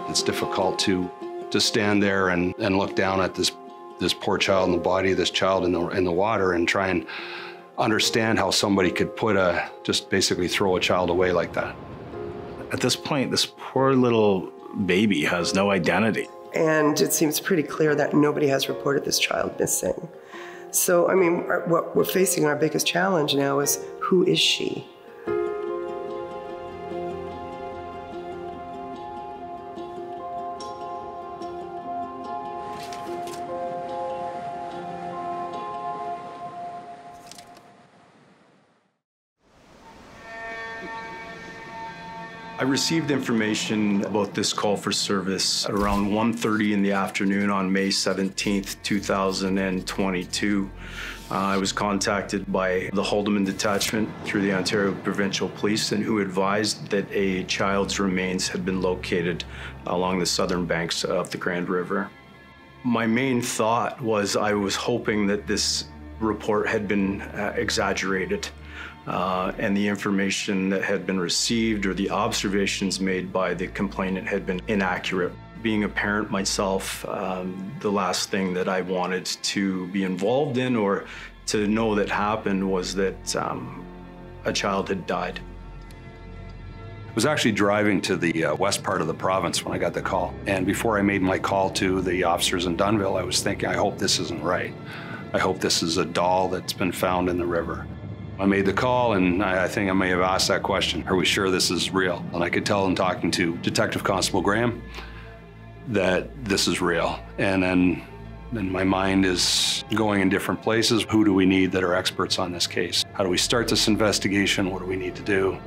It's difficult to stand there and look down at this poor child and the body of this child in the water and try and understand how somebody could just basically throw a child away like that. At this point, this poor little baby has no identity. And it seems pretty clear that nobody has reported this child missing. So, I mean, what we're facing, our biggest challenge now is, who is she? I received information about this call for service at around 1:30 in the afternoon on May 17th, 2022. I was contacted by the Haldimand Detachment through the Ontario Provincial Police, and who advised that a child's remains had been located along the southern banks of the Grand River. My main thought was I was hoping that this report had been exaggerated. And the information that had been received or the observations made by the complainant had been inaccurate. Being a parent myself, the last thing that I wanted to be involved in or to know that happened was that a child had died. I was actually driving to the west part of the province when I got the call. And before I made my call to the officers in Dunnville, I was thinking, I hope this isn't right. I hope this is a doll that's been found in the river. I made the call, and I think I may have asked that question, are we sure this is real? And I could tell in talking to Detective Constable Graham that this is real. And then my mind is going in different places. Who do we need that are experts on this case? How do we start this investigation? What do we need to do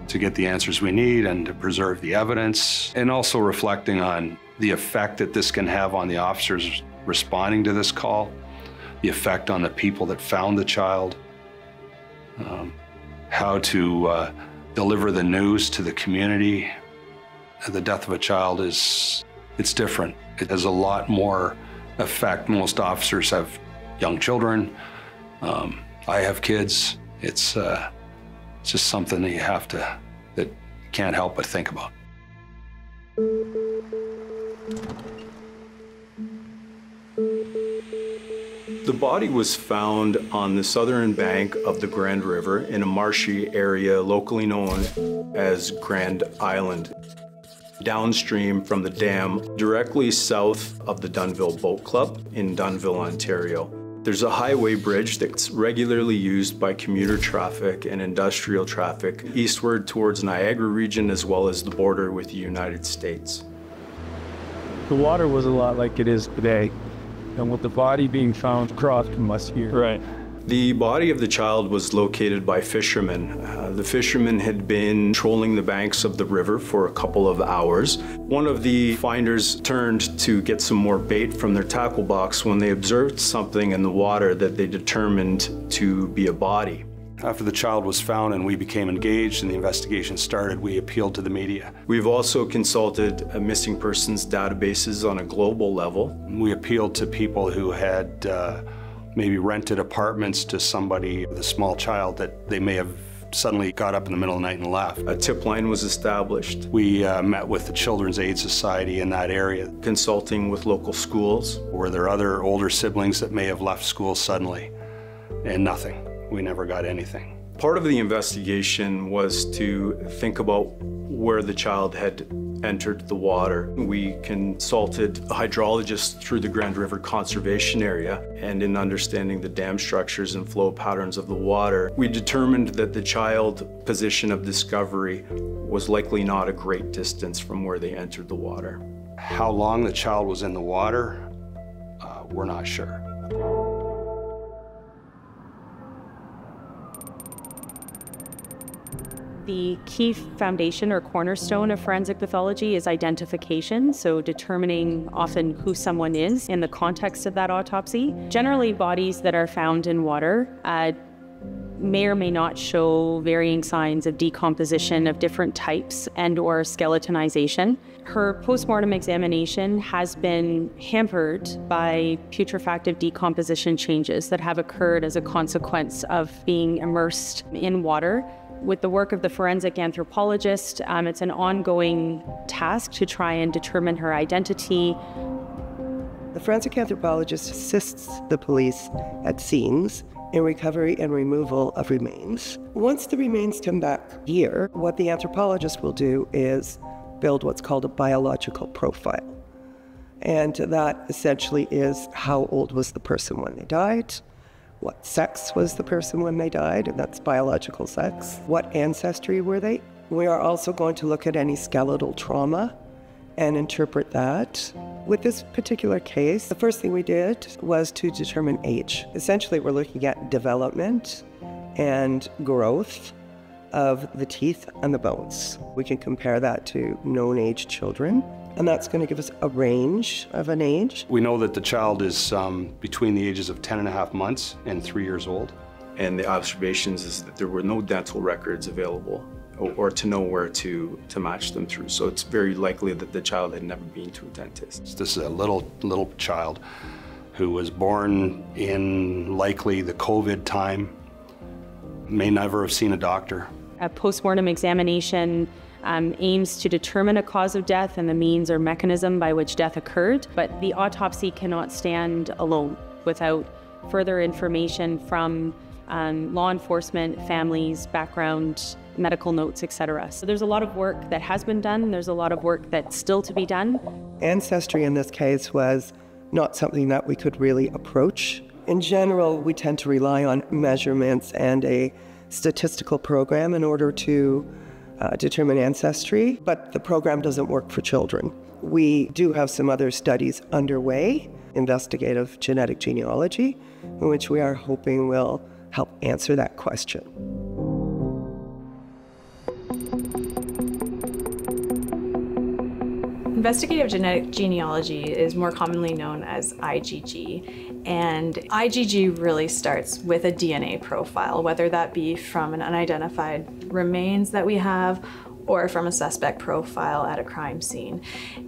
to get the answers we need and to preserve the evidence? And also reflecting on the effect that this can have on the officers responding to this call, the effect on the people that found the child, how to deliver the news to the community. The death of a child it's different. It has a lot more effect. Most officers have young children. I have kids. It's just something that you can't help but think about. The body was found on the southern bank of the Grand River in a marshy area locally known as Grand Island, downstream from the dam directly south of the Dunnville Boat Club in Dunnville, Ontario. There's a highway bridge that's regularly used by commuter traffic and industrial traffic eastward towards Niagara region as well as the border with the United States. The water was a lot like it is today. And with the body being found across from us here. Right. The body of the child was located by fishermen. The fishermen had been trolling the banks of the river for a couple of hours. One of the finders turned to get some more bait from their tackle box when they observed something in the water that they determined to be a body. After the child was found and we became engaged and the investigation started, we appealed to the media. We've also consulted missing persons databases on a global level. We appealed to people who had maybe rented apartments to somebody with a small child that they may have suddenly got up in the middle of the night and left. A tip line was established. We met with the Children's Aid Society in that area. Consulting with local schools. Were there other older siblings that may have left school suddenly? And nothing. We never got anything. Part of the investigation was to think about where the child had entered the water. We consulted a hydrologist through the Grand River Conservation Area, and in understanding the dam structures and flow patterns of the water, we determined that the child position of discovery was likely not a great distance from where they entered the water. How long the child was in the water, we're not sure. The key foundation or cornerstone of forensic pathology is identification, so determining often who someone is in the context of that autopsy. Generally, bodies that are found in water may or may not show varying signs of decomposition of different types and or skeletonization. Her postmortem examination has been hampered by putrefactive decomposition changes that have occurred as a consequence of being immersed in water With the work of the forensic anthropologist, it's an ongoing task to try and determine her identity. The forensic anthropologist assists the police at scenes in recovery and removal of remains. Once the remains come back here, what the anthropologist will do is build what's called a biological profile. And that essentially is how old was the person when they died, what sex was the person when they died, and that's biological sex, what ancestry were they. We are also going to look at any skeletal trauma and interpret that. With this particular case, the first thing we did was to determine age. Essentially, we're looking at development and growth of the teeth and the bones. We can compare that to known age children, and that's going to give us a range of an age. We know that the child is between the ages of 10.5 months and 3 years old. And the observations is that there were no dental records available or to know where to match them through. So it's very likely that the child had never been to a dentist. This is a little child who was born in likely the COVID time, may never have seen a doctor. A postmortem examination aims to determine a cause of death and the means or mechanism by which death occurred, but the autopsy cannot stand alone without further information from law enforcement, families, background, medical notes, etc. So there's a lot of work that has been done. There's a lot of work that's still to be done. Ancestry in this case was not something that we could really approach. In general, we tend to rely on measurements and a statistical program in order to determine ancestry, but the program doesn't work for children. We do have some other studies underway, investigative genetic genealogy, in which we are hoping will help answer that question. Investigative genetic genealogy is more commonly known as IgG, and IgG really starts with a DNA profile, whether that be from an unidentified remains that we have or from a suspect profile at a crime scene.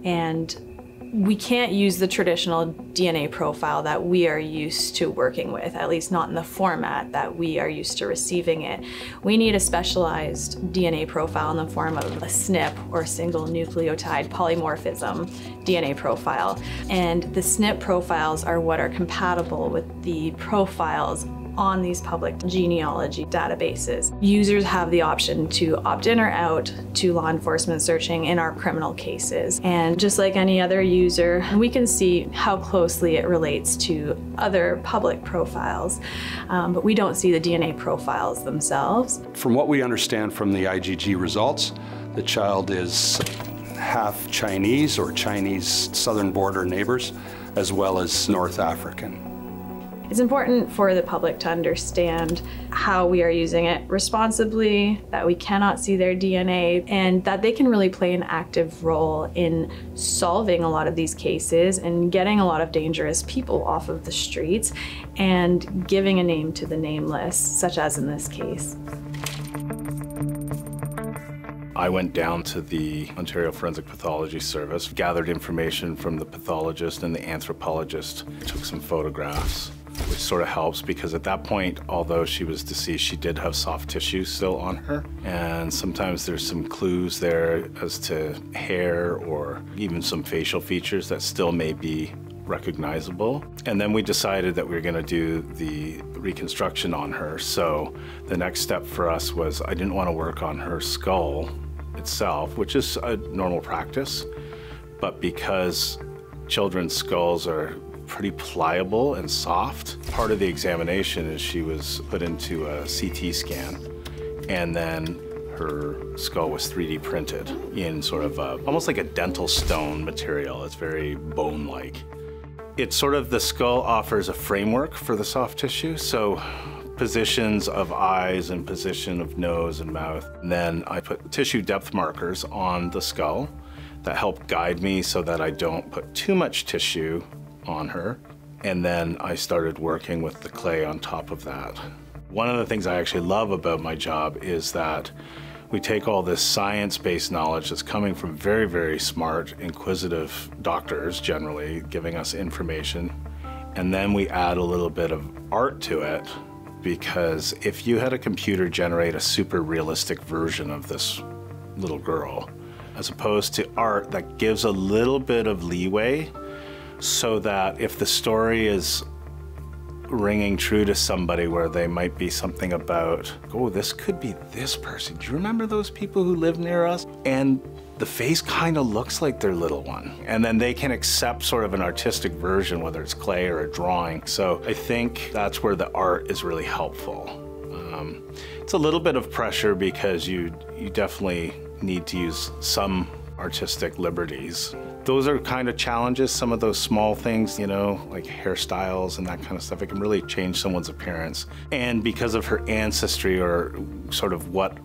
And we can't use the traditional DNA profile that we are used to working with, at least not in the format that we are used to receiving it. We need a specialized DNA profile in the form of a SNP, or single nucleotide polymorphism DNA profile. And the SNP profiles are what are compatible with the profiles on these public genealogy databases. Users have the option to opt in or out to law enforcement searching in our criminal cases. And just like any other user, we can see how closely it relates to other public profiles, but we don't see the DNA profiles themselves. From what we understand from the IgG results, the child is half Chinese or Chinese southern border neighbors, as well as North African. It's important for the public to understand how we are using it responsibly, that we cannot see their DNA, and that they can really play an active role in solving a lot of these cases and getting a lot of dangerous people off of the streets and giving a name to the nameless, such as in this case. I went down to the Ontario Forensic Pathology Service, gathered information from the pathologist and the anthropologist, took some photographs, which sort of helps because at that point, although she was deceased, she did have soft tissue still on her. And sometimes there's some clues there as to hair or even some facial features that still may be recognizable. And then we decided that we were going to do the reconstruction on her. So the next step for us was I didn't want to work on her skull itself, which is a normal practice, but because children's skulls are pretty pliable and soft, part of the examination is she was put into a CT scan, and then her skull was 3D printed in sort of almost like a dental stone material. It's very bone-like. It's sort of, the skull offers a framework for the soft tissue, so positions of eyes and position of nose and mouth. And then I put tissue depth markers on the skull that help guide me so that I don't put too much tissue on her. And then I started working with the clay on top of that. One of the things I actually love about my job is that we take all this science-based knowledge that's coming from very, very smart, inquisitive doctors, generally, giving us information, and then we add a little bit of art to it because if you had a computer generate a super realistic version of this little girl, as opposed to art that gives a little bit of leeway so that if the story is ringing true to somebody where they might be something about, oh, this could be this person. Do you remember those people who live near us? And the face kind of looks like their little one. And then they can accept sort of an artistic version, whether it's clay or a drawing. So I think that's where the art is really helpful. It's a little bit of pressure because you definitely need to use some artistic liberties. Those are kind of challenges, some of those small things, you know, like hairstyles and that kind of stuff. It can really change someone's appearance. And because of her ancestry, or sort of what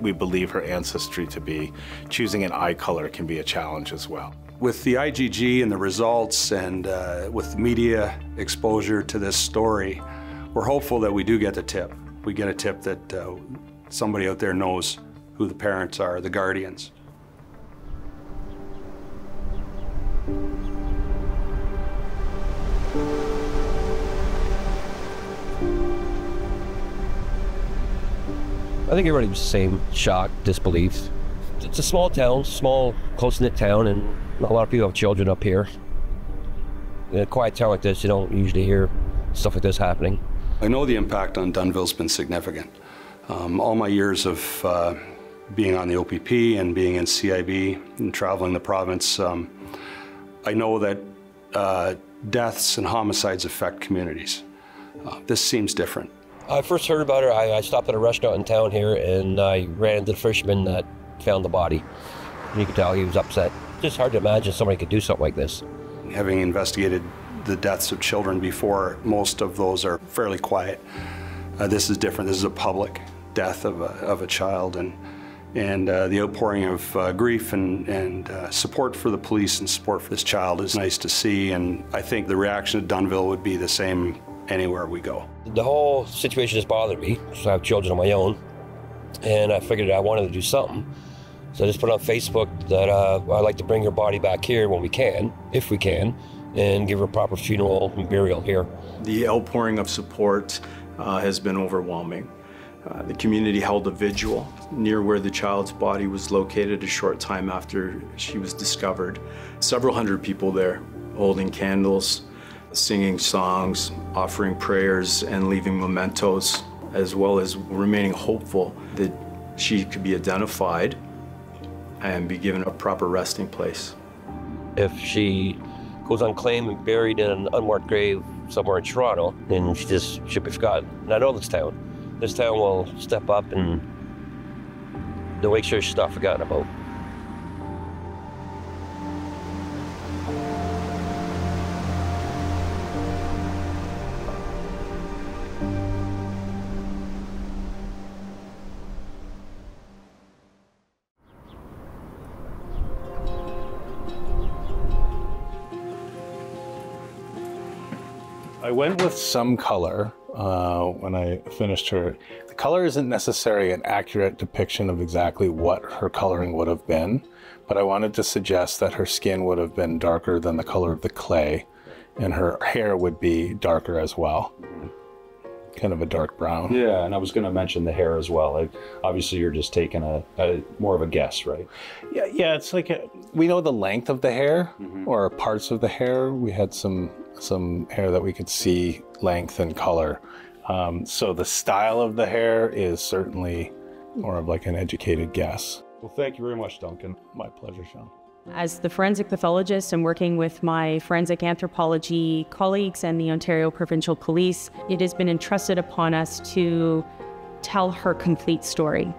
we believe her ancestry to be, choosing an eye color can be a challenge as well. With the IGG and the results and with media exposure to this story, we're hopeful that we do get the tip. We get a tip that somebody out there knows who the parents are, the guardians. I think everybody was the same, shock, disbelief. It's a small town, small, close-knit town, and a lot of people have children up here. In a quiet town like this, you don't usually hear stuff like this happening. I know the impact on Dunnville's been significant. All my years of being on the OPP and being in CIB and traveling the province, I know that deaths and homicides affect communities. This seems different. I first heard about her, I stopped at a restaurant in town here, and I ran into the fisherman that found the body. And you could tell he was upset. It's just hard to imagine somebody could do something like this. Having investigated the deaths of children before, most of those are fairly quiet. This is different. This is a public death of a child, and the outpouring of grief and support for the police and support for this child is nice to see, and I think the reaction to Dunnville would be the same anywhere we go. The whole situation just bothered me, because I have children of my own, and I figured I wanted to do something. So I just put on Facebook that I'd like to bring her body back here when we can, if we can, and give her a proper funeral and burial here. The outpouring of support has been overwhelming. The community held a vigil near where the child's body was located a short time after she was discovered. Several hundred people there holding candles, singing songs, offering prayers, and leaving mementos, as well as remaining hopeful that she could be identified and be given a proper resting place. If she goes unclaimed and buried in an unmarked grave somewhere in Toronto, then she just should be forgotten. And I know this town. This town will step up and they'll make sure she's not forgotten about. I went with some color when I finished her. The color isn't necessarily an accurate depiction of exactly what her coloring would have been, but I wanted to suggest that her skin would have been darker than the color of the clay, and her hair would be darker as well. Kind of a dark brown. Yeah, and I was going to mention the hair as well. Obviously, you're just taking a more of a guess, right? Yeah. It's like we know the length of the hair, or parts of the hair. We had some hair that we could see length and color. So the style of the hair is certainly more of like an educated guess. Well, thank you very much, Duncan. My pleasure, Sean. As the forensic pathologist and working with my forensic anthropology colleagues and the Ontario Provincial Police, it has been entrusted upon us to tell her complete story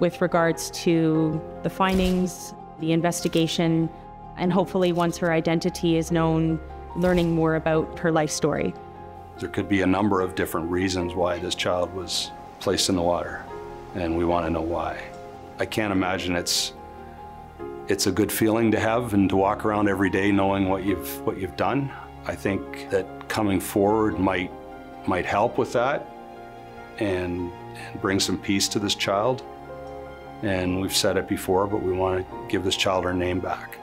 with regards to the findings, the investigation, and hopefully once her identity is known, learning more about her life story. There could be a number of different reasons why this child was placed in the water, and we want to know why. I can't imagine it's a good feeling to have and to walk around every day knowing what you've done. I think that coming forward might help with that and bring some peace to this child. And we've said it before, but we want to give this child her name back.